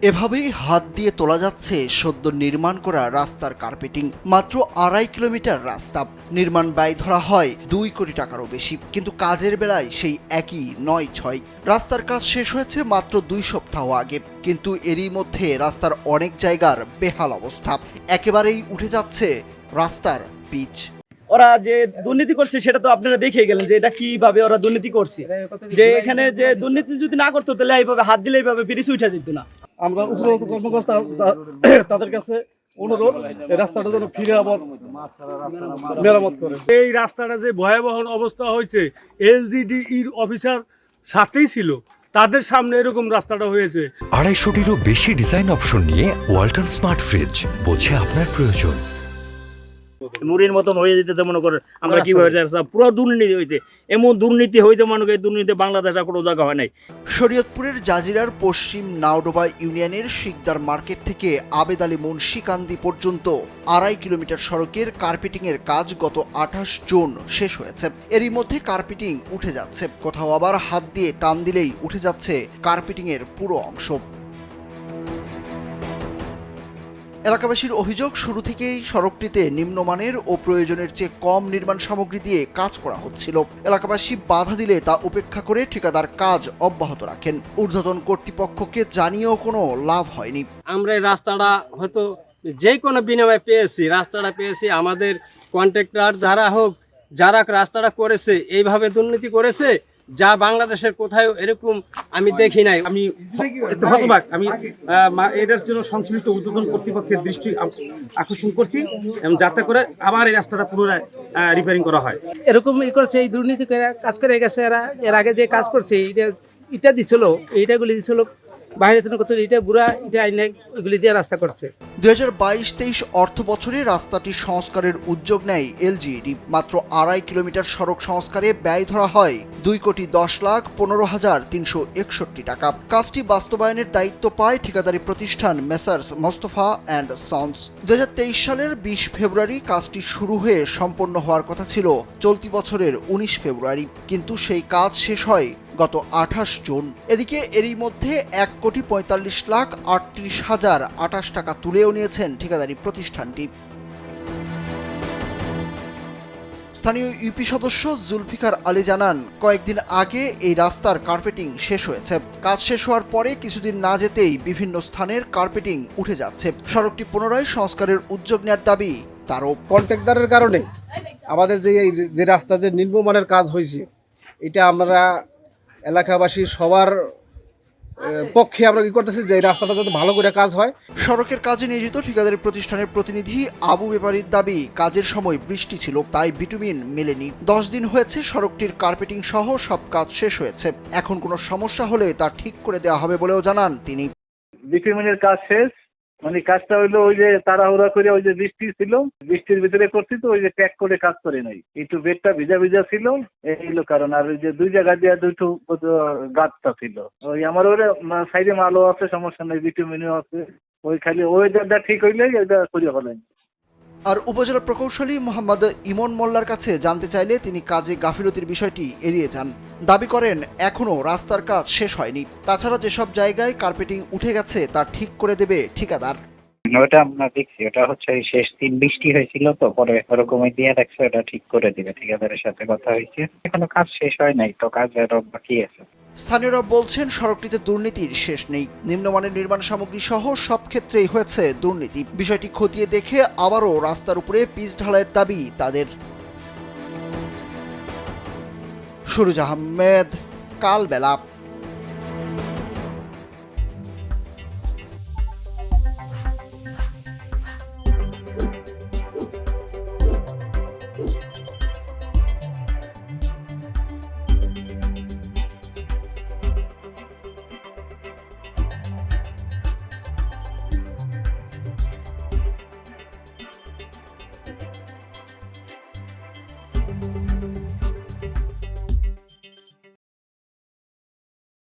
এভাবেই হাত দিয়ে তোলা যাচ্ছে সদ্য নির্মাণ করা রাস্তার কার্পেটিং। মাত্র ২.৫ কিলোমিটার রাস্তা, নির্মাণ ব্যয় ধরা হয় ২ কোটি টাকারও বেশি, কিন্তু কাজের বেলায় সেই একই ৯-৬। রাস্তার কাজ শেষ হয়েছে মাত্র ২ সপ্তাহ আগে, কিন্তু এরই মধ্যে রাস্তার অনেক জায়গার বেহাল অবস্থা। একেবারেই উঠে যাচ্ছে রাস্তার পিচ। ওরা যে দুর্নীতি করছে সেটা তো আপনারা দেখে গেলেন যে এটা কিভাবে ওরা দুর্নীতি করছে। যে এখানে যে দুর্নীতি যদি না করতো তাহলে এইভাবে হাত দিলে এইভাবে ব্রিজ উঠে যেত না। আমরা উপরোক্ত কর্মকর্তা তাদের কাছে অনুরোধ, এই রাস্তাটা যেন ফিরে আবার মেরামত করে। এই রাস্তাটা যে ভয়াবহ অবস্থা হয়েছে, এলজিডির অফিসার সাথেই ছিল, তাদের সামনে এরকম রাস্তাটা হয়েছে। ২৫০টিরও বেশি ডিজাইন অপশন নিয়ে ওয়ালটন স্মার্ট ফ্রিজ, বোঝে আপনার প্রয়োজন। মুড়ির মতন হয়ে যেতে মনে করেন আমরা কিভাবে পুরো দুর্নীতি হয়েছে। এমন দুর্নীতি হইতে মনে করি দুর্নীতি বাংলাদেশে কোনো জায়গা হয় নাই। শরীয়তপুরের জাজিরার পশ্চিম নাওডোবা ইউনিয়নের শিকদার মার্কেট থেকে আবেদ আলী মুন্সিকান্দি পর্যন্ত ২.৫ কিলোমিটার সড়কের কার্পেটিংয়ের কাজ গত ২৮ জুন শেষ হয়েছে। এরই মধ্যে কার্পেটিং উঠে যাচ্ছে, কোথাও আবার হাত দিয়ে টান দিলেই উঠে যাচ্ছে কার্পেটিংয়ের পুরো অংশ। এলাকাবাসীর অভিযোগ, শুরু থেকেই সড়কটিতে নিম্নমানের ও প্রয়োজনের চেয়ে কম নির্মাণ সামগ্রী দিয়ে কাজ করা হচ্ছিল। এলাকাবাসী বাধা দিলে তা উপেক্ষা করে ঠিকাদার কাজ অব্যাহত রাখেন। ঊর্ধ্বতন কর্তৃপক্ষকে জানিয়েও কোনো লাভ হয়নি। আমরা এই রাস্তাটা হয়তো যে কোনো বিনিময়ে পেয়েছি। আমাদের কন্ট্রাক্টর যারা হোক, যারা রাস্তাটা করেছে এইভাবে দুর্নীতি করেছে যা বাংলাদেশের কোথাও এরকম আমি দেখি নাই। আমি হতবাক, আমি এটার জন্য সংশ্লিষ্ট ঊর্ধ্বতন কর্তৃপক্ষের দৃষ্টি আকর্ষণ করছি, এবং যাতে করে আবার এই রাস্তাটা পুনরায় রিপেয়ারিং করা হয়। এরকম করছে, এই দুর্নীতি করে কাজ করে গেছে এরা। এর আগে যে কাজ করছে ইটা দিছিল, এইটাগুলি দিছিল বাইরে থেকে কত ইটা গুড়া ইটা আইনে ওইগুলি দিয়ে রাস্তা করছে। ২০২২-২৩ অর্থ বছরে রাস্তাটি সংস্কারের উদ্যোগ নেয় এলজিইডি। মাত্র ২.৫ কিলোমিটার সড়ক সংস্কারে ব্যয় ধরা হয় ২,১০,১৫,৩৬১ টাকা। কাজটি বাস্তবায়নের দায়িত্ব পায় ঠিকাদারি প্রতিষ্ঠান মেসার্স মোস্তফা অ্যান্ড সন্স। ২০২৩ সালের ২০ ফেব্রুয়ারি কাজটি শুরু হয়ে সম্পন্ন হওয়ার কথা ছিল চলতি বছরের ১৯ ফেব্রুয়ারি, কিন্তু সেই কাজ শেষ হয় গত ২৮ জুন। এদিকে এরই মধ্যে ১,৪৫,৩৮,০২৮ টাকা তুলেও নিয়েছেন ঠিকাদারি প্রতিষ্ঠানটি। স্থানীয় ইউপি সদস্য জুলফিকার আলী জানান, কয়েকদিন আগে এই রাস্তার কার্পেটিং শেষ হয়েছে। কাজ শেষ হওয়ার পরে কিছুদিন না যেতেই বিভিন্ন স্থানের কার্পেটিং উঠে যাচ্ছে। সড়কটি পুনরায় সংস্কারের উদ্যোগ নেওয়ার দাবি তারও। কন্ট্রাক্টরের কারণে আমাদের যে রাস্তা যে নিম্নমানের কাজ হয়েছে, এটা আমরা এলাকাবাসী সবার পক্ষে আমরা কি করতেছি যে এই রাস্তাটা যাতে ভালো করে কাজ হয়। সড়কের কাজে নিয়োজিত ঠিকাদারি প্রতিষ্ঠানের প্রতিনিধি আবু ব্যাপারীর দাবি, কাজের সময় বৃষ্টি ছিল, তাই বিটুমিন মেলেনি। ১০ দিন হয়েছে সড়কটির কার্পেটিং সহ সব কাজ শেষ হয়েছে। এখন কোনো সমস্যা হলে তা ঠিক করে দেওয়া হবে বলেও জানান তিনি। বিটুমিনের কাজ শেষ, মানে কাজটা হইলো ওই যে তাড়াহুড়া করে, ওই যে বৃষ্টি ছিল, বৃষ্টির ভিতরে করছি তো ওই যে প্যাক করে কাজ করে নাই, একটু বেডটা ভিজা ভিজা ছিল, এই হলো কারণ। আর ওই যে দুই জায়গা দিয়ে দুটো গাছটা ছিল, ওই আমার ওরে সাইডে মালও আছে, সমস্যা নেই, বিটুমিনও আছে, ওই খালি ওয়েদারটা ঠিক হইলে এটা করে হলেন। আর উপজেলা প্রকৌশলী মোহাম্মদ ইমন মোল্লার কাছে জানতে চাইলে তিনি কাজে গাফিলতির বিষয়টি এড়িয়ে যান। দাবি করেন এখনও রাস্তার কাজ শেষ হয়নি। তাছাড়া যেসব জায়গায় কার্পেটিং উঠে গেছে তা ঠিক করে দেবে ঠিকাদার। ওটা আমরা দেখছি, ওটা হচ্ছে শেষ দিন বৃষ্টি হয়েছিল তো, পরে ওরকমই দিয়ে রাখছে, ওটা ঠিক করে দিবে। ঠিকাদারের সাথে কথা হয়েছে, এখনো কাজ শেষ হয় নাই তো, কাজ আরো বাকি আছে। স্থানীয়রা বলছেন সড়কটিতে দুর্নীতির শেষ নেই। নিম্নমানের নির্মাণ সামগ্রী সহ সব ক্ষেত্রেই হয়েছে দুর্নীতি। বিষয়টি খতিয়ে দেখে আবারও রাস্তার উপরে পিচ ঢালাইয়ের দাবি তাদের। সুরুজ আহমেদ, কালবেলা।